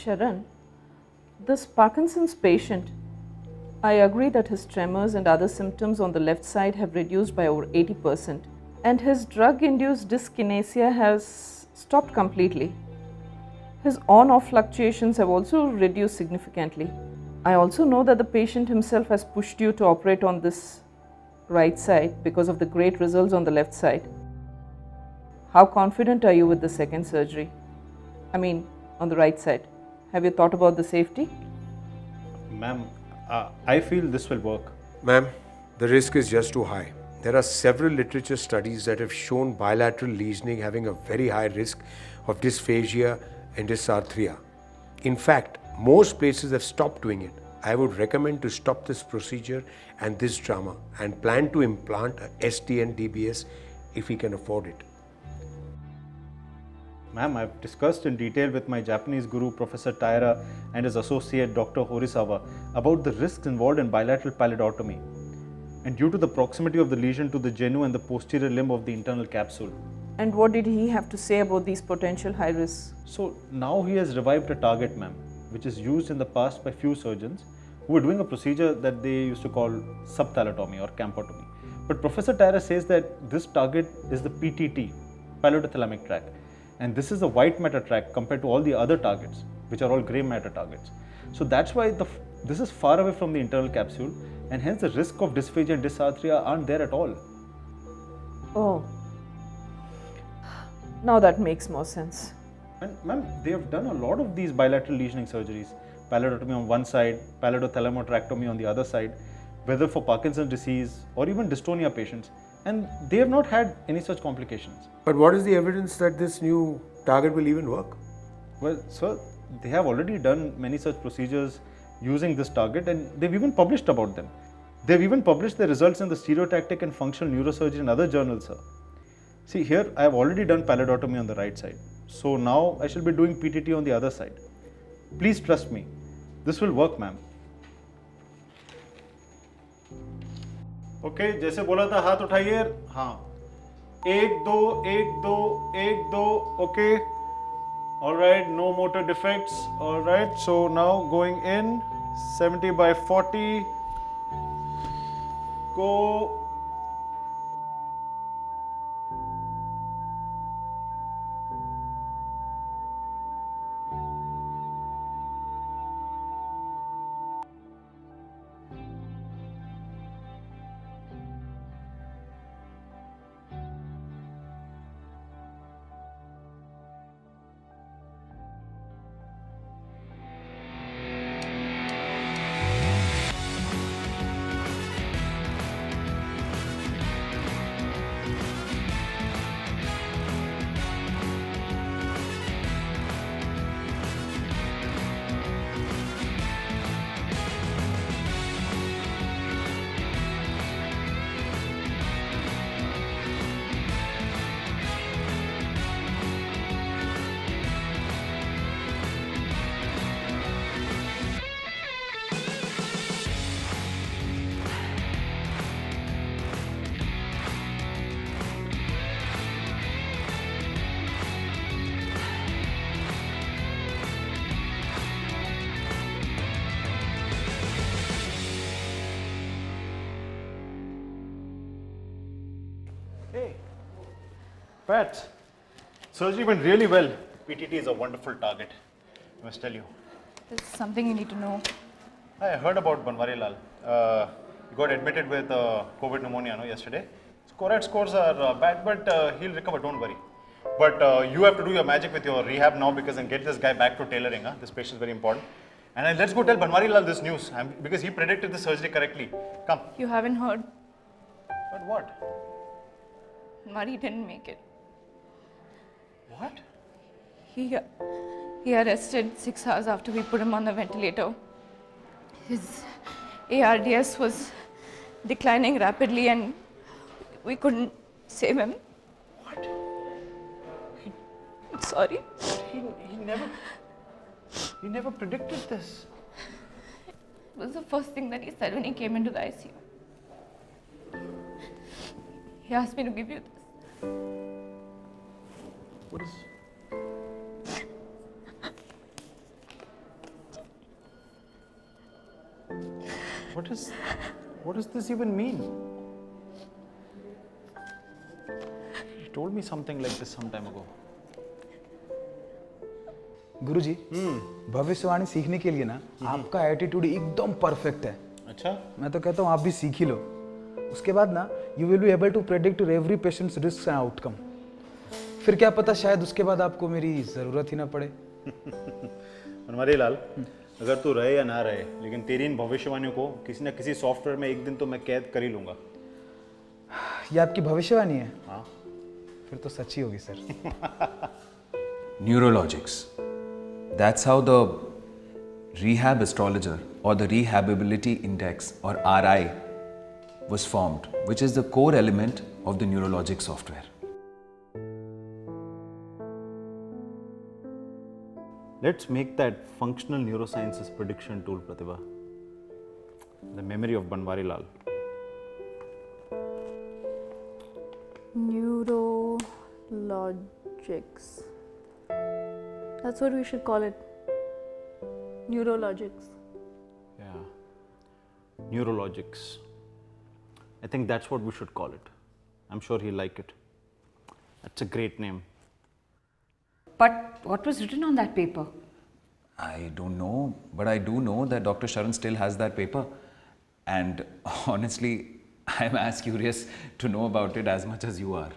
Sharan, this Parkinson's patient, I agree that his tremors and other symptoms on the left side have reduced by over 80%, and his drug-induced dyskinesia has stopped completely. His on-off fluctuations have also reduced significantly. I also know that the patient himself has pushed you to operate on this right side because of the great results on the left side. How confident are you with the second surgery? I mean, on the right side. Have you thought about the safety? Ma'am, I feel this will work. Ma'am, the risk is just too high. There are several literature studies that have shown bilateral lesioning having a very high risk of dysphagia and dysarthria. In fact, most places have stopped doing it. I would recommend to stop this procedure and this drama and plan to implant a STN DBS if we can afford it. Ma'am, I've discussed in detail with my Japanese guru, Professor Taira, and his associate, Dr. Horisawa, about the risks involved in bilateral pallidotomy, and due to the proximity of the lesion to the genu and the posterior limb of the internal capsule. And what did he have to say about these potential high risks? So now he has revived a target, ma'am, which is used in the past by few surgeons who were doing a procedure that they used to call subthalatomy or campotomy. But Professor Taira says that this target is the PTT, pallidothalamic tract. And this is a white matter tract compared to all the other targets, which are all grey matter targets. So that's why this is far away from the internal capsule, and hence the risk of dysphagia and dysarthria aren't there at all. Oh, now that makes more sense. And ma'am, they have done a lot of these bilateral lesioning surgeries, pallidotomy on one side, pallidothalamotrectomy on the other side, whether for Parkinson's disease or even dystonia patients, and they have not had any such complications. But what is the evidence that this new target will even work? Well, sir, they have already done many such procedures using this target, and they've even published about them. They've even published the results in the stereotactic and functional neurosurgery and other journals, sir. See here, I have already done pallidotomy on the right side. So now I shall be doing PTT on the other side. Please trust me. This will work, ma'am. Okay, जैसे बोला था हाथ उठाइए. हाँ. 1 2 1 2 1 2. Okay. All right. No motor defects. All right. So now going in 70 by 40. Go. Hey, Pat, surgery went really well. PTT is a wonderful target, I must tell you. There's something you need to know. I heard about Banwari Lal. He got admitted with COVID pneumonia yesterday. His CORAD scores are bad, but he'll recover, don't worry. But you have to do your magic with your rehab now because and get this guy back to tailoring. This patient is very important. And let's go tell Banwari Lal this news because he predicted the surgery correctly. Come. You haven't heard? But what? Mari didn't make it. What? He arrested 6 hours after we put him on the ventilator. His ARDS was declining rapidly and we couldn't save him. What? I'm sorry. He never predicted this. It was the first thing that he said when he came into the ICU. He asked me to give you this. What is... What does this even mean? You told me something like this some time ago. गुरुजी, भविष्यवाणी सीखने के लिए ना आपका attitude एकदम perfect है। अच्छा? मैं तो कहता हूँ आप भी सीख ही लो। उसके बाद ना you will be able to predict every patients risk and outcome. फिर क्या पता शायद उसके बाद आपको मेरी जरूरत ही ना पड़े। बनवारी लाल, अगर तू रहे या ना रहे, लेकिन तेरी इन भविष्यवाणियों को किसी न किसी सॉफ्टवेयर में एक दिन तो मैं कैद कर ही लूंगा। ये आपकी भविष्यवाणी है? हाँ। फिर तो सच्ची होगी sir. Newrologix. That's how the rehab astrologer or the rehabability index or RI was formed, which is the core element of the Newrologix software. Let's make that functional neurosciences prediction tool, Pratibha. The memory of Banwari Lal. Newrologix. That's what we should call it. Newrologix. Yeah. Newrologix. I think that's what we should call it. I'm sure he'll like it. That's a great name. But what was written on that paper? I don't know, but I do know that Dr. Sharan still has that paper. And honestly, I'm as curious to know about it as much as you are.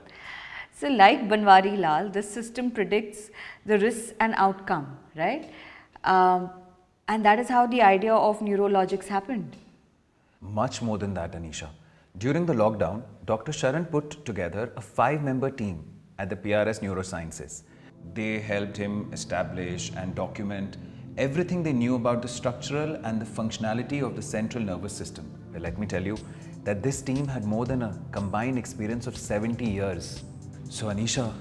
So like Banwari Lal, this system predicts the risks and outcome, right? And that is how the idea of Newrologix happened. Much more than that, Anisha. During the lockdown, Dr. Sharan put together a 5-member team at the PRS Neurosciences. They helped him establish and document everything they knew about the structural and the functionality of the central nervous system. Well, let me tell you that this team had more than a combined experience of 70 years. So Anisha,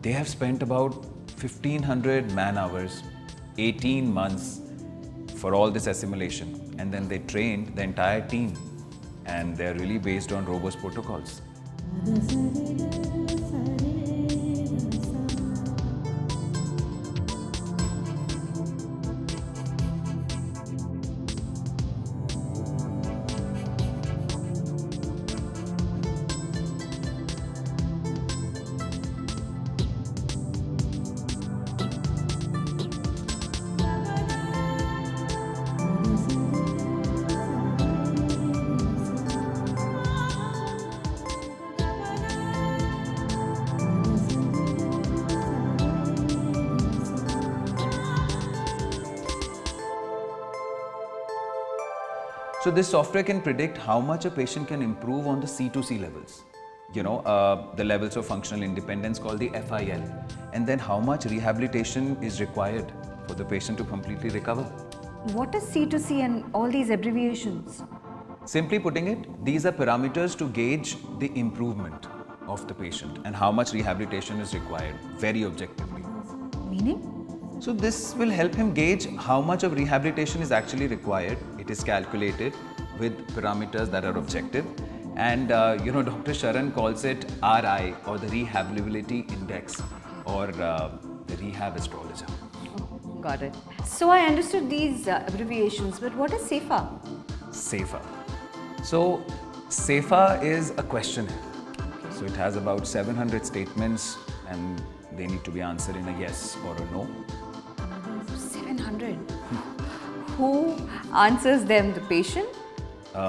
they have spent about 1500 man hours, 18 months for all this assimilation, and then they trained the entire team, and they're really based on robust protocols. So this software can predict how much a patient can improve on the C2C levels. You know, the levels of functional independence called the FIL, and then how much rehabilitation is required for the patient to completely recover. What is C2C and all these abbreviations? Simply putting it, these are parameters to gauge the improvement of the patient and how much rehabilitation is required, very objectively. Meaning? So this will help him gauge how much of rehabilitation is actually required. It is calculated with parameters that are objective, and you know, Dr. Sharan calls it RI, or the Rehabability Index, or the Rehab Astrologer. Got it. So I understood these abbreviations, but what is SAFA? SAFA. So SAFA is a questionnaire. So it has about 700 statements, and they need to be answered in a yes or a no. 700. Who answers them? The patient?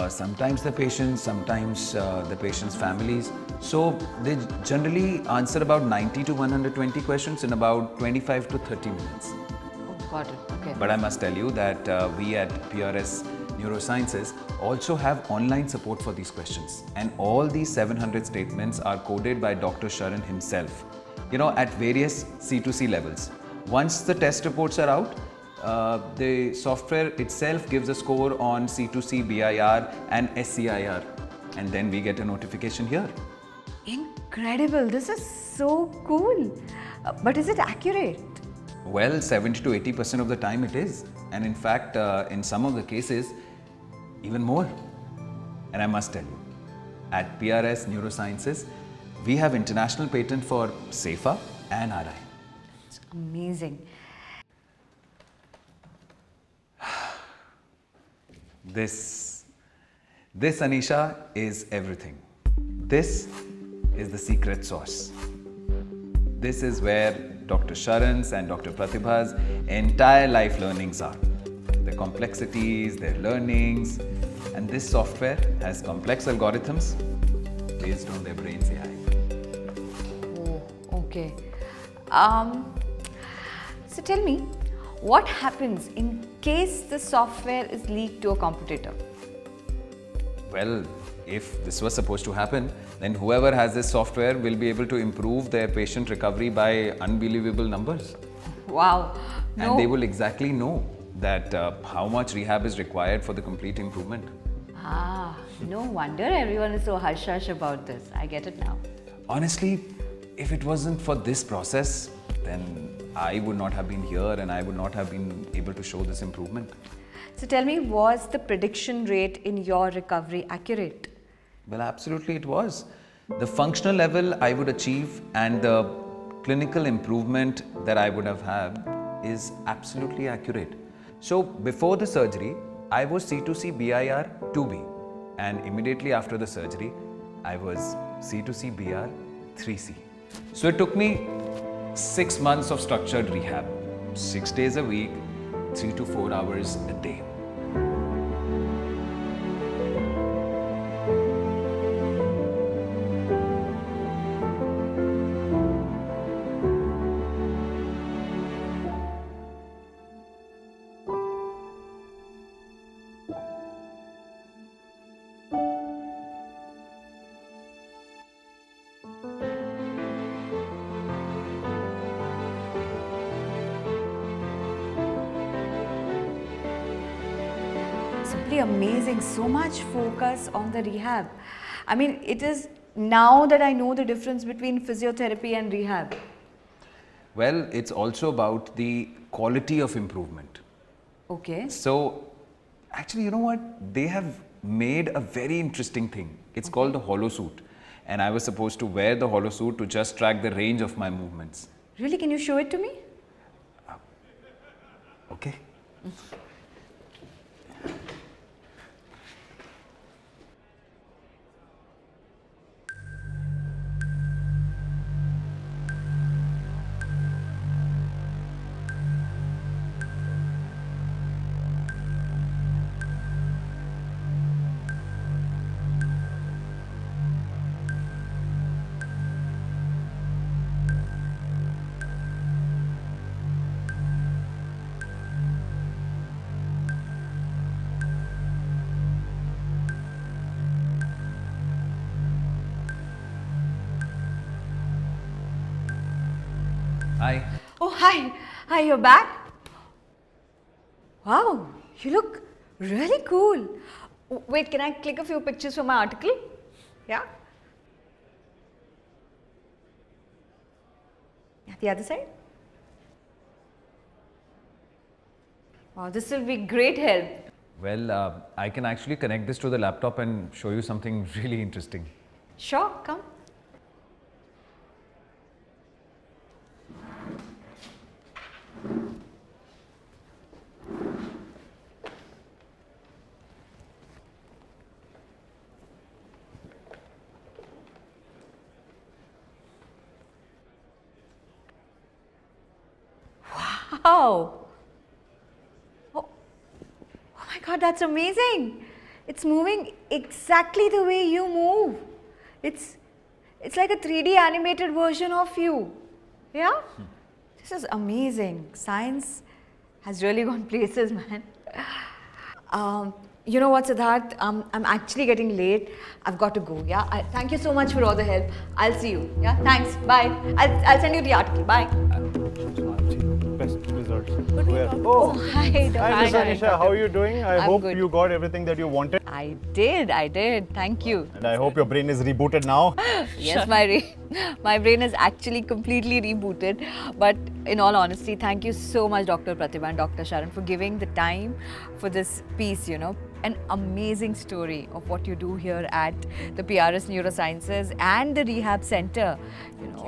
Sometimes the patient, sometimes the patient's families. So they generally answer about 90 to 120 questions in about 25 to 30 minutes. Oh, got it. Okay. But I must tell you that we at PRS Neurosciences also have online support for these questions. And all these 700 statements are coded by Dr. Sharan himself, you know, at various C2C levels. Once the test reports are out, the software itself gives a score on C2C, BIR and SCIR, and then we get a notification here. Incredible. This is so cool. But is it accurate? Well, 70 to 80% of the time it is. And in fact, in some of the cases, even more. And I must tell you, at PRS Neurosciences, we have international patent for SAFA and RI. It's amazing. This This, Anisha, is everything. This is the secret sauce. This is where Dr. Sharan's and Dr. Pratibha's entire life learnings are. Their complexities, their learnings, and this software has complex algorithms based on their brain's AI. Oh, okay. So tell me, what happens in case the software is leaked to a competitor? Well, if this was supposed to happen, then whoever has this software will be able to improve their patient recovery by unbelievable numbers. Wow. And they will exactly know that how much rehab is required for the complete improvement. Ah, no wonder everyone is so hush-hush about this. I get it now. Honestly, if it wasn't for this process, then I would not have been here and I would not have been able to show this improvement. So tell me, was the prediction rate in your recovery accurate? Well, absolutely it was. The functional level I would achieve and the clinical improvement that I would have had is absolutely accurate. So before the surgery, I was C2C BIR 2B, and immediately after the surgery, I was C2C BR 3C. So it took me 6 months of structured rehab, 6 days a week, 3 to 4 hours a day. Simply amazing. So much focus on the rehab. I mean, it is now that I know the difference between physiotherapy and rehab. Well, it's also about the quality of improvement. Okay. So, actually, you know what? They have made a very interesting thing. It's called the hollow suit. And I was supposed to wear the hollow suit to just track the range of my movements. Really? Can you show it to me? Okay. Hi. Oh, hi. Hi, you're back? Wow, you look really cool. Wait, can I click a few pictures for my article? Yeah? The other side? Wow, this will be great help. Well, I can actually connect this to the laptop and show you something really interesting. Sure, come. Wow. Oh my God, that's amazing. It's moving exactly the way you move. It's like a 3D animated version of you. Yeah? This is amazing. Science has really gone places, man. You know what, Siddharth? I'm actually getting late. I've got to go. Yeah. Thank you so much for all the help. I'll see you. Yeah. Thanks. Bye. I'll send you the article. Bye. Best results. Oh, hi. Hi, Miss Anisha. How are you doing? I I'm hope good. you got everything that you wanted. I did. Thank you. And I hope your brain is rebooted now. Yes, my brain is actually completely rebooted. But in all honesty, thank you so much, Dr. Pratibha and Dr. Sharan, for giving the time for this piece, you know. An amazing story of what you do here at the PRS Neurosciences and the Rehab Center.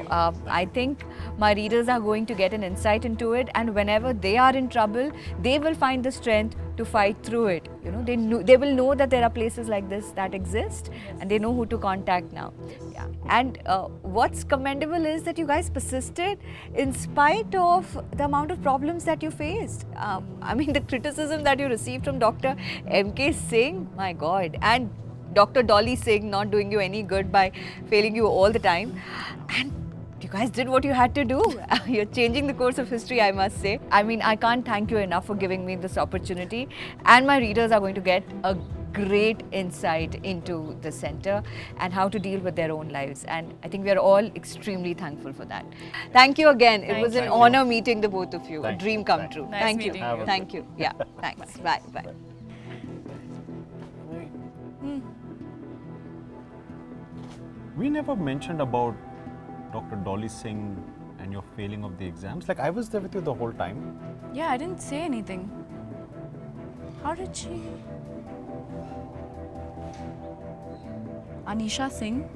I think my readers are going to get an insight into it, and whenever they are in trouble, they will find the strength to fight through it. You know, they will know that there are places like this that exist, and they know who to contact now. Yeah. And what's commendable is that you guys persisted in spite of the amount of problems that you faced. I mean, the criticism that you received from Dr. M.K. Singh, my God, and Dr. Dolly Singh not doing you any good by failing you all the time. And you guys did what you had to do. You're changing the course of history, I must say. I mean, I can't thank you enough for giving me this opportunity. And my readers are going to get a great insight into the center and how to deal with their own lives. And I think we are all extremely thankful for that. Thank you again. It was an honor meeting the both of you. A dream come true. Nice Thank you. meeting you. Thank you. Yeah, thanks. Bye. Bye. We never mentioned about Dr. Dolly Singh and your failing of the exams. Like, I was there with you the whole time. Yeah, I didn't say anything. How did she? Anisha Singh,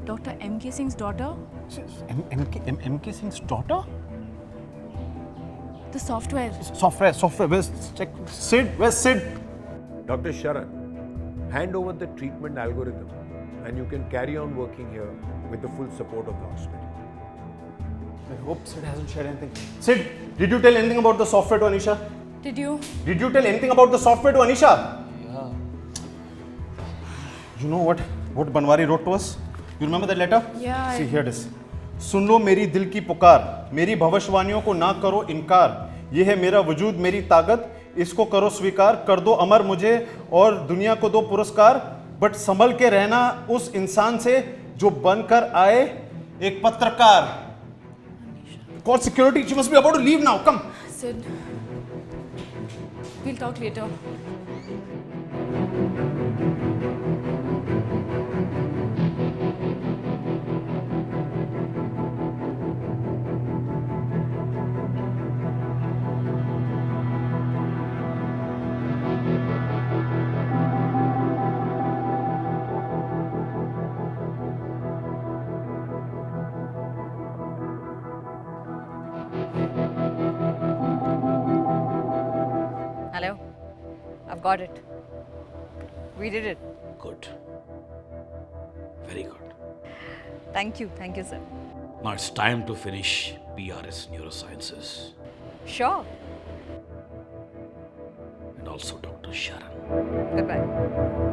Dr. M.K. Singh's daughter? MK Singh's daughter? The software. Software. Where's Sid? Where's Sid? Dr. Sharan, hand over the treatment algorithm and you can carry on working here with the full support of the hospital. I hope Sid hasn't shared anything. Sid, did you tell anything about the software to Anisha? Did you? Did you tell anything about the software to Anisha? Yeah. You know what Banwari wrote to us? You remember that letter? Yeah. See, here it is. सुन लो मेरी दिल की पुकार, मेरी भविष्यवाणियों को ना करो इनकार, ये है मेरा वजूद मेरी ताकत, इसको करो स्वीकार, कर दो अमर मुझे और दुनिया को दो पुरस्कार, बट संभल के रहना उस इंसान से जो बनकर आए एक पत्रकार. Call security, she must be about to leave now, come. Sid, we'll talk later. Hello. I've got it. We did it. Good. Very good. Thank you, sir. Now it's time to finish PRS Neurosciences Sure. and also Dr. Sharan. Goodbye.